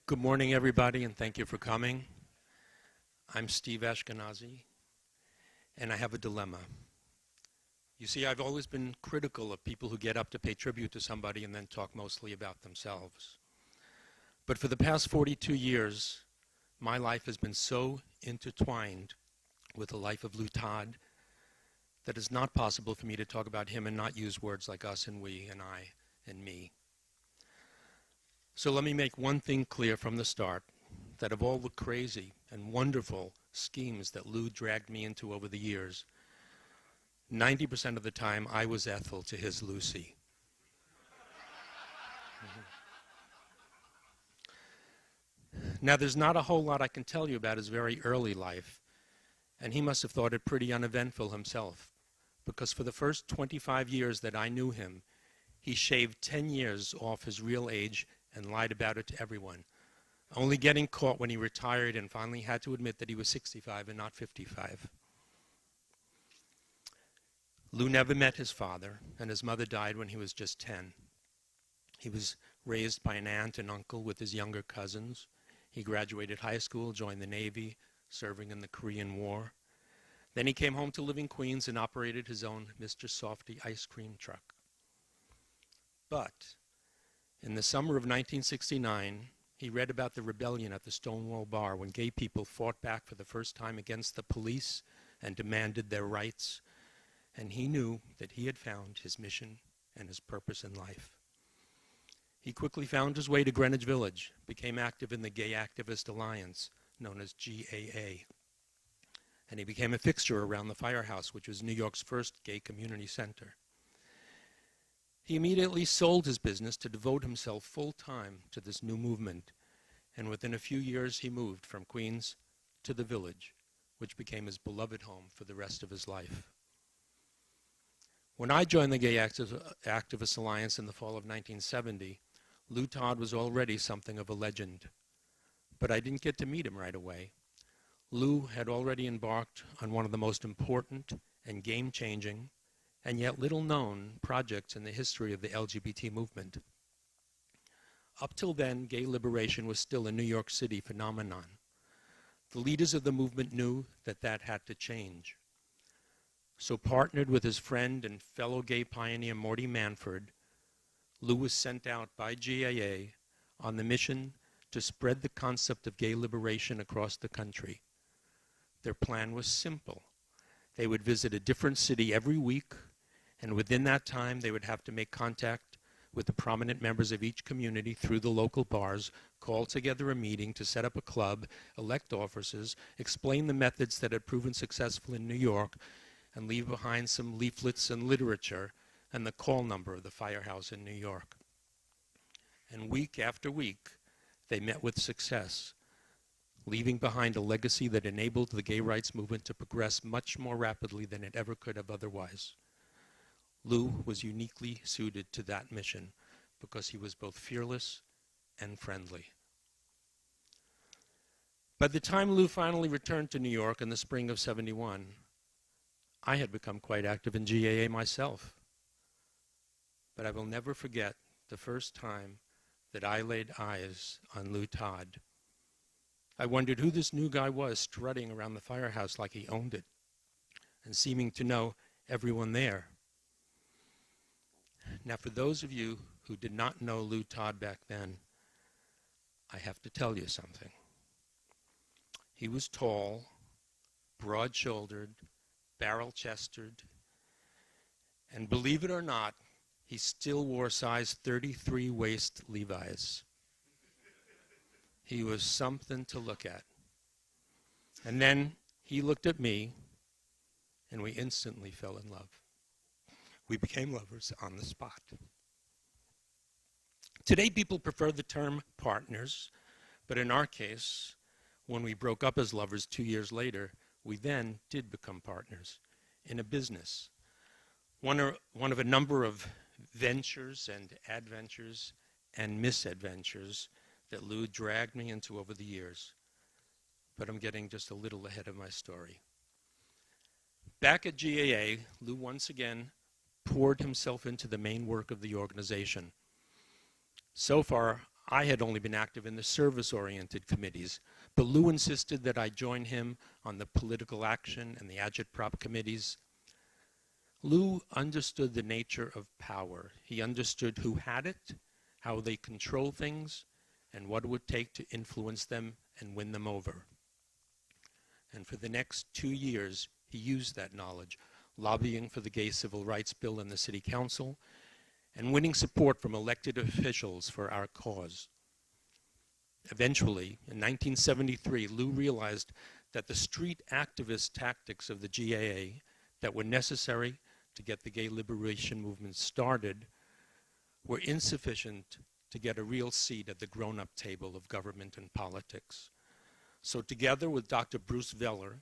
Good morning, everybody, and thank you for coming. I'm Steve Ashkinazy, and I have a dilemma. You see, I've always been critical of people who get up to pay tribute to somebody and then talk mostly about themselves. But for the past 42 years, my life has been so intertwined with the life of Lew Todd that it's not possible for me to talk about him and not use words like us and we and I and me. So let me make one thing clear from the start, that of all the crazy and wonderful schemes that Lew dragged me into over the years, 90% of the time I was Ethel to his Lucy. Now, there's not a whole lot I can tell you about his very early life, and he must have thought it pretty uneventful himself, because for the first 25 years that I knew him, he shaved 10 years off his real age and lied about it to everyone, only getting caught when he retired and finally had to admit that he was 65 and not 55. Lew never met his father, and his mother died when he was just 10. He was raised by an aunt and uncle with his younger cousins. He graduated high school, joined the Navy, serving in the Korean War. Then he came home to live in Queens and operated his own Mr. Softy ice cream truck. But in the summer of 1969, he read about the rebellion at the Stonewall Bar when gay people fought back for the first time against the police and demanded their rights, and he knew that he had found his mission and his purpose in life. He quickly found his way to Greenwich Village, became active in the Gay Activist Alliance, known as GAA, and he became a fixture around the Firehouse, which was New York's first gay community center. He immediately sold his business to devote himself full-time to this new movement, and within a few years he moved from Queens to the Village, which became his beloved home for the rest of his life. When I joined the Gay Activist Alliance in the fall of 1970, Lew Todd was already something of a legend, but I didn't get to meet him right away. Lew had already embarked on one of the most important and game-changing and yet little-known projects in the history of the LGBT movement. Up till then, gay liberation was still a New York City phenomenon. The leaders of the movement knew that that had to change. So partnered with his friend and fellow gay pioneer Morty Manford, Lew was sent out by GAA on the mission to spread the concept of gay liberation across the country. Their plan was simple. They would visit a different city every week, and within that time they would have to make contact with the prominent members of each community through the local bars, call together a meeting to set up a club, elect officers, explain the methods that had proven successful in New York, and leave behind some leaflets and literature and the call number of the Firehouse in New York. And week after week, they met with success, leaving behind a legacy that enabled the gay rights movement to progress much more rapidly than it ever could have otherwise. Lew was uniquely suited to that mission because he was both fearless and friendly. By the time Lew finally returned to New York in the spring of '71, I had become quite active in GAA myself. But I will never forget the first time that I laid eyes on Lew Todd. I wondered who this new guy was strutting around the Firehouse like he owned it and seeming to know everyone there. Now, for those of you who did not know Lew Todd back then, I have to tell you something. He was tall, broad-shouldered, barrel-chested, and believe it or not, he still wore size 33 waist Levi's. He was something to look at. And then he looked at me, and we instantly fell in love. We became lovers on the spot. Today, people prefer the term partners, but in our case, when we broke up as lovers 2 years later, we then did become partners in a business. One of a number of ventures and adventures and misadventures that Lew dragged me into over the years. But I'm getting just a little ahead of my story. Back at GAA, Lew once again poured himself into the main work of the organization. So far, I had only been active in the service-oriented committees, but Lew insisted that I join him on the political action and the agitprop committees. Lew understood the nature of power. He understood who had it, how they control things, and what it would take to influence them and win them over. And for the next 2 years, he used that knowledge, lobbying for the gay civil rights bill in the city council and winning support from elected officials for our cause. Eventually, in 1973, Lew realized that the street activist tactics of the GAA that were necessary to get the gay liberation movement started were insufficient to get a real seat at the grown-up table of government and politics. So together with Dr. Bruce Veller,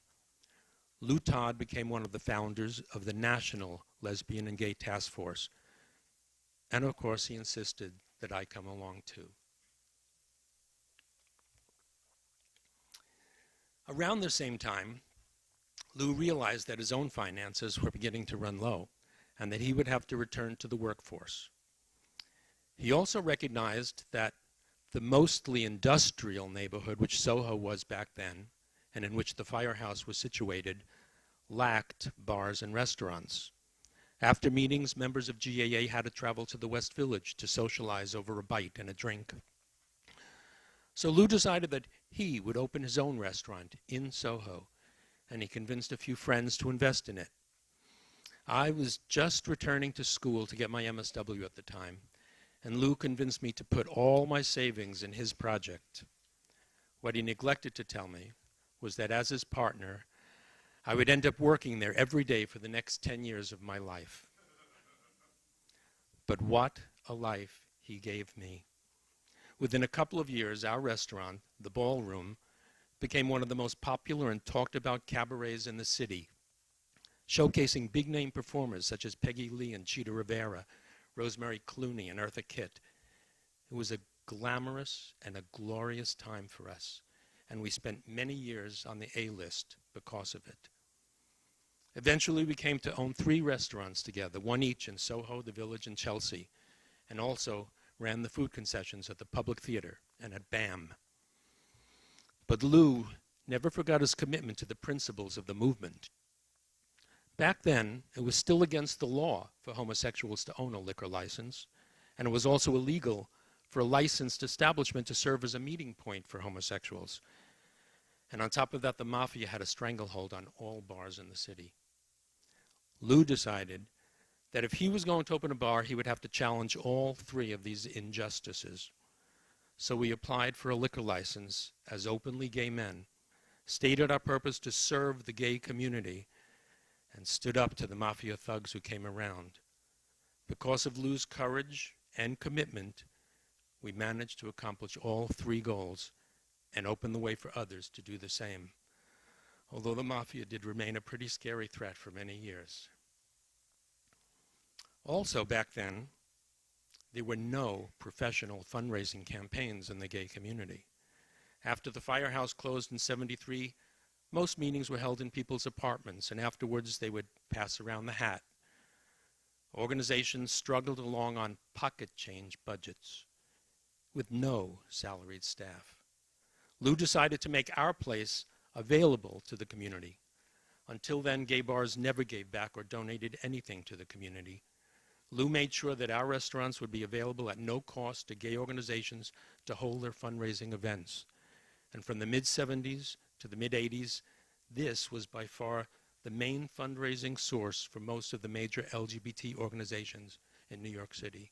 Lew Todd became one of the founders of the National Lesbian and Gay Task Force. And of course, he insisted that I come along too. Around the same time, Lew realized that his own finances were beginning to run low and that he would have to return to the workforce. He also recognized that the mostly industrial neighborhood, which Soho was back then, and in which the firehouse was situated, lacked bars and restaurants. After meetings, members of GAA had to travel to the West Village to socialize over a bite and a drink. So Lew decided that he would open his own restaurant in Soho, and he convinced a few friends to invest in it. I was just returning to school to get my MSW at the time, and Lew convinced me to put all my savings in his project. What he neglected to tell me was that as his partner, I would end up working there every day for the next 10 years of my life. But what a life he gave me. Within a couple of years, our restaurant, the Ballroom, became one of the most popular and talked about cabarets in the city, showcasing big-name performers such as Peggy Lee and Cheetah Rivera, Rosemary Clooney and Eartha Kitt. It was a glamorous and a glorious time for us, and we spent many years on the A-list because of it. Eventually, we came to own 3 restaurants together, one each in Soho, the Village, and Chelsea, and also ran the food concessions at the Public Theater and at BAM. But Lew never forgot his commitment to the principles of the movement. Back then, it was still against the law for homosexuals to own a liquor license, and it was also illegal for a licensed establishment to serve as a meeting point for homosexuals. And on top of that, the mafia had a stranglehold on all bars in the city. Lew decided that if he was going to open a bar, he would have to challenge all 3 of these injustices. So we applied for a liquor license as openly gay men, stated our purpose to serve the gay community, and stood up to the mafia thugs who came around. Because of Lew's courage and commitment, we managed to accomplish all 3 goals and open the way for others to do the same, although the mafia did remain a pretty scary threat for many years. Also back then, there were no professional fundraising campaigns in the gay community. After the firehouse closed in '73, most meetings were held in people's apartments, and afterwards they would pass around the hat. Organizations struggled along on pocket change budgets with no salaried staff. Lew decided to make our place available to the community. Until then, gay bars never gave back or donated anything to the community. Lew made sure that our restaurants would be available at no cost to gay organizations to hold their fundraising events. And from the mid-'70s to the mid-'80s, this was by far the main fundraising source for most of the major LGBT organizations in New York City.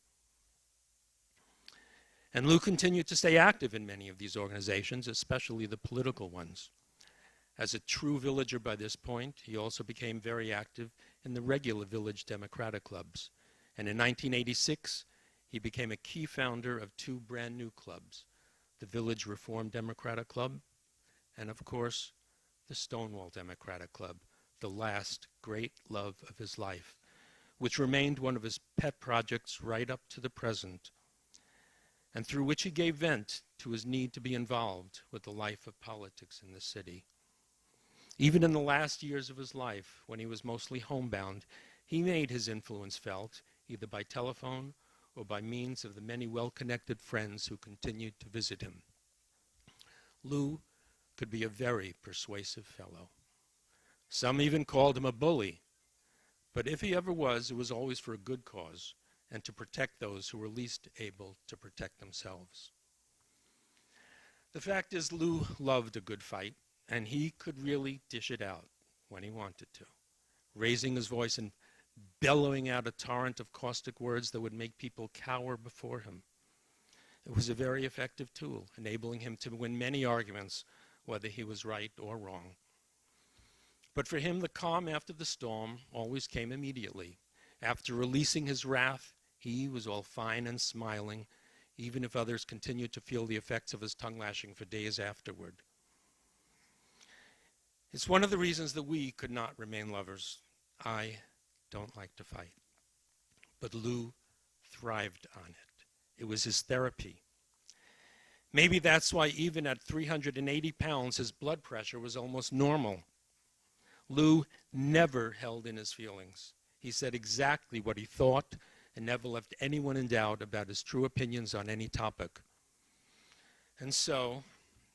And Lew continued to stay active in many of these organizations, especially the political ones. As a true villager by this point, he also became very active in the regular village democratic clubs. And in 1986, he became a key founder of 2 brand new clubs, the Village Reform Democratic Club, and of course, the Stonewall Democratic Club, the last great love of his life, which remained one of his pet projects right up to the present, and through which he gave vent to his need to be involved with the life of politics in the city. Even in the last years of his life, when he was mostly homebound, he made his influence felt, either by telephone or by means of the many well-connected friends who continued to visit him. Lew could be a very persuasive fellow. Some even called him a bully, but if he ever was, it was always for a good cause and to protect those who were least able to protect themselves. The fact is, Lew loved a good fight, and he could really dish it out when he wanted to, raising his voice and bellowing out a torrent of caustic words that would make people cower before him. It was a very effective tool, enabling him to win many arguments, whether he was right or wrong. But for him, the calm after the storm always came immediately. After releasing his wrath, he was all fine and smiling, even if others continued to feel the effects of his tongue lashing for days afterward. It's one of the reasons that we could not remain lovers. I don't like to fight. But Lew thrived on it. It was his therapy. Maybe that's why even at 380 pounds, his blood pressure was almost normal. Lew never held in his feelings. He said exactly what he thought and never left anyone in doubt about his true opinions on any topic. And so,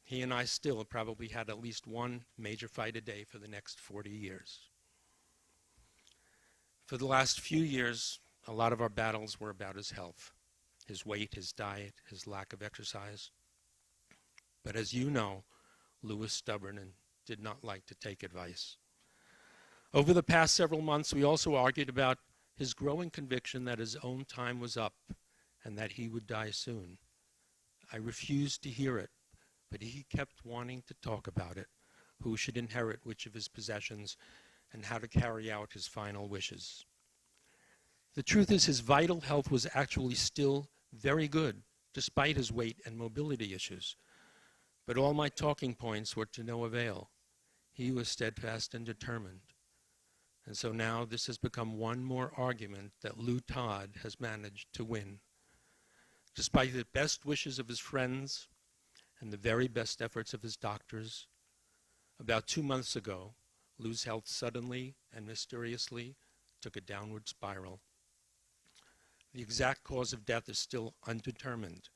he and I still probably had at least one major fight a day for the next 40 years. For the last few years, a lot of our battles were about his health, his weight, his diet, his lack of exercise. But as you know, Lew was stubborn and did not like to take advice. Over the past several months, we also argued about his growing conviction that his own time was up and that he would die soon. I refused to hear it, but he kept wanting to talk about it, who should inherit which of his possessions, and how to carry out his final wishes. The truth is, his vital health was actually still very good, despite his weight and mobility issues. But all my talking points were to no avail. He was steadfast and determined. And so now this has become one more argument that Lew Todd has managed to win. Despite the best wishes of his friends and the very best efforts of his doctors, about 2 months ago, Lew's health suddenly and mysteriously took a downward spiral. The exact cause of death is still undetermined,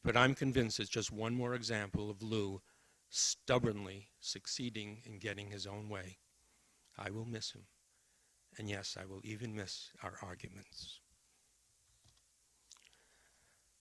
but I'm convinced it's just one more example of Lew stubbornly succeeding in getting his own way. I will miss him, and yes, I will even miss our arguments.